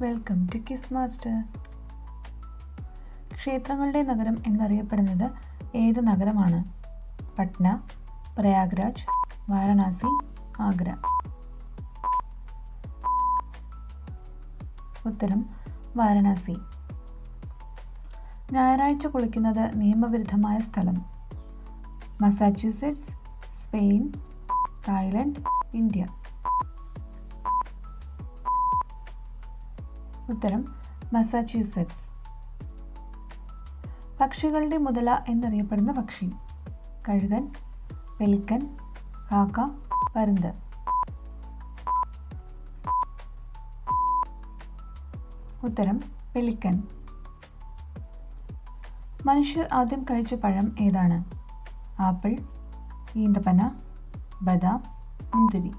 Welcome to kiss master. ക്ഷേത്രങ്ങളുടെ നഗരം എന്നറിയപ്പെടുന്നത് ഏത് നഗരമാണ്? പട്ന, പ്രയാഗ്രാജ്, വാരണാസി, ആഗ്ര. ഉത്തരം വാരണാസി. ഞായറാഴ്ച കുളിക്കുന്നത് നിയമവിരുദ്ധമായ സ്ഥലം? Massachusetts, Spain, Thailand, India. ഉത്തരം മസാച്യുസെറ്റ്സ്. പക്ഷികളുടെ മുതല എന്നറിയപ്പെടുന്ന പക്ഷി? കഴുകൻ, പെലിക്കൻ, കാക്ക, പരുന്ത്. ഉത്തരം പെലിക്കൻ. മനുഷ്യർ ആദ്യം കഴിച്ച പഴം ഏതാണ്? ആപ്പിൾ, ഈന്തപ്പന, ബദാം, മുന്തിരി.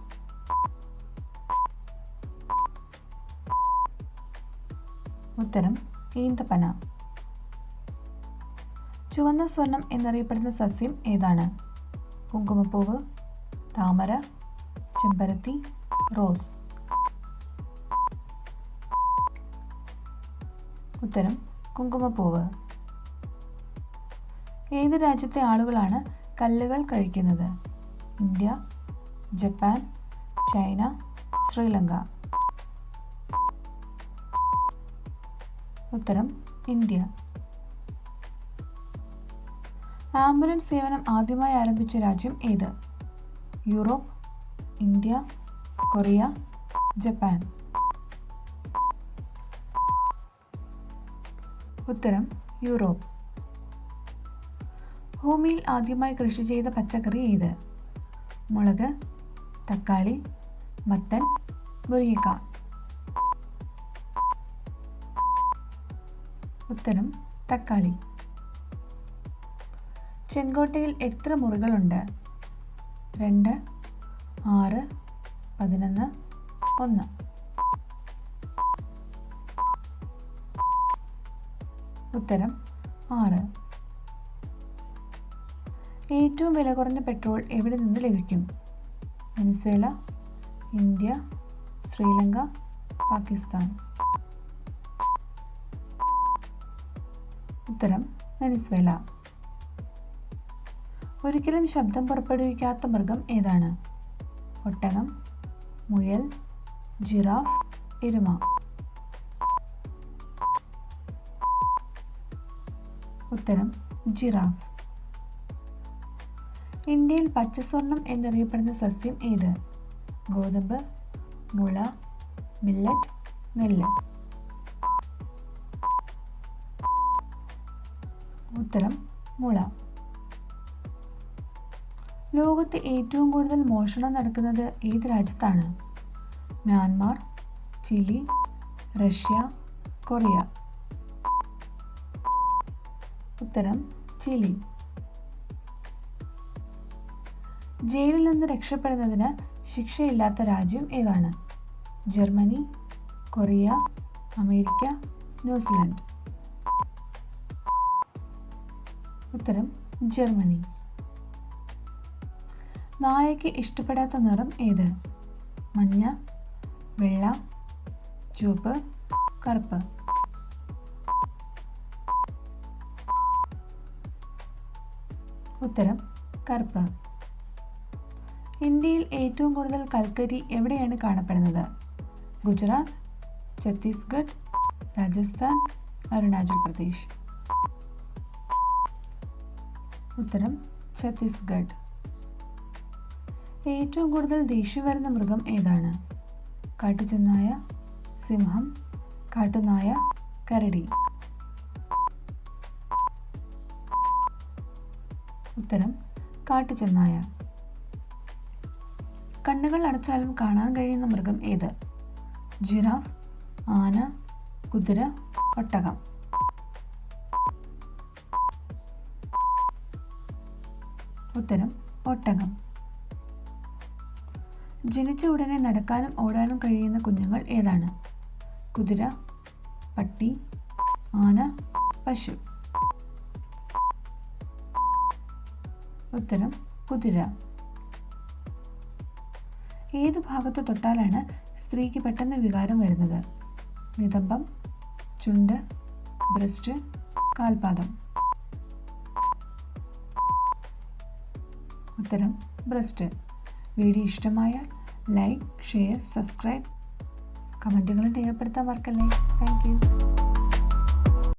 ഉത്തരം ഈന്തപ്പന. ചുവന്ന സ്വർണം എന്നറിയപ്പെടുന്ന സസ്യം ഏതാണ്? കുങ്കുമപ്പൂവ്, താമര, ചെമ്പരത്തി, റോസ്. ഉത്തരം കുങ്കുമപ്പൂവ്. ഏത് രാജ്യത്തെ ആളുകളാണ് കല്ലുകൾ കഴിക്കുന്നത്? India, Japan, China, Sri Lanka. ഉത്തരം ഇന്ത്യ. ആംബുലൻസ് സേവനം ആദ്യമായി ആരംഭിച്ച രാജ്യം ഏത്? Europe, India, Korea, Japan. ഉത്തരം യൂറോപ്പ്. ഭൂമിയിൽ ആദ്യമായി കൃഷി ചെയ്ത പച്ചക്കറി ഏത്? മുളക്, തക്കാളി, മത്തൻ, മുരിങ്ങക്ക. ഉത്തരം തക്കാളി. ചെങ്കോട്ടയിൽ എത്ര മുറികളുണ്ട്? 2, 6, 11, 1. ഉത്തരം 6. ഏറ്റവും വില കുറഞ്ഞ പെട്രോൾ എവിടെ നിന്ന് ലഭിക്കും? Venezuela, India, Sri Lanka, Pakistan. ഉത്തരം വെനസ്വേല. ഒരിക്കലും ശബ്ദം പുറപ്പെടുവിക്കാത്ത മൃഗം ഏതാണ്? ഒട്ടകം, മുയൽ, ജിറാഫ്, എരുമ. ഉത്തരം ജിറാഫ്. ഇന്ത്യയിൽ പച്ചസ്വർണം എന്നറിയപ്പെടുന്ന സസ്യം ഏത്? ഗോതമ്പ്, മുള, മില്ലറ്റ്, നെല്ല്. ഉത്തരം മുള. ലോകത്ത് ഏറ്റവും കൂടുതൽ മോഷണം നടക്കുന്നത് ഏത് രാജ്യത്താണ്? Myanmar, Chile, Russia, Korea. ഉത്തരം ചിലി. ജയിലിൽ നിന്ന് രക്ഷപ്പെടുന്നതിന് ശിക്ഷയില്ലാത്ത രാജ്യം ഏതാണ്? ജർമ്മനി, കൊറിയ, അമേരിക്ക, ന്യൂസിലൻഡ്. Zealand Germany. നായയ്ക്ക് ഇഷ്ടപ്പെടാത്ത നിറം ഏത്? മഞ്ഞ, വെള്ള, ചുവപ്പ്, കറുപ്പ്. ഉത്തരം കറുപ്പ്. ഇന്ത്യയിൽ ഏറ്റവും കൂടുതൽ കൽക്കരി എവിടെയാണ് കാണപ്പെടുന്നത്? ഗുജറാത്ത്, ഛത്തീസ്ഗഡ്, രാജസ്ഥാൻ, അരുണാചൽ പ്രദേശ്. ഉത്തരം ഛത്തീസ്ഗഡ്. ഏറ്റവും കൂടുതൽ ദേഷ്യം വരുന്ന മൃഗം ഏതാണ്? കാട്ടുചെന്നായ, സിംഹം, കാട്ടുനായ, കരടി. ഉത്തരം കാട്ടുചെന്നായ. കണ്ണുകൾ അടച്ചാലും കാണാൻ കഴിയുന്ന മൃഗം ഏത്? ജിറാഫ്, ആന, കുതിര, ഒട്ടകം. ഉത്തരം ഒട്ടകം. ജനിച്ച ഉടനെ നടക്കാനും ഓടാനും കഴിയുന്ന കുഞ്ഞുങ്ങൾ ഏതാണ്? കുതിര, പട്ടി, ആന, പശു. ഉത്തരം കുതിര. ഏത് ഭാഗത്ത് തൊട്ടാലാണ് സ്ത്രീക്ക് പെട്ടെന്ന് വികാരം വരുന്നത്? നിതംബം, ചുണ്ട്, ബ്രസ്റ്റ്, കാൽപാദം. ഉത്തരം ബ്രസ്റ്റ്. വീഡിയോ ഇഷ്ടമായാൽ ലൈക്ക്, ഷെയർ, സബ്സ്ക്രൈബ്, കമൻറ്റുകളും രേഖപ്പെടുത്താൻ മറക്കല്ലേ. Thank you.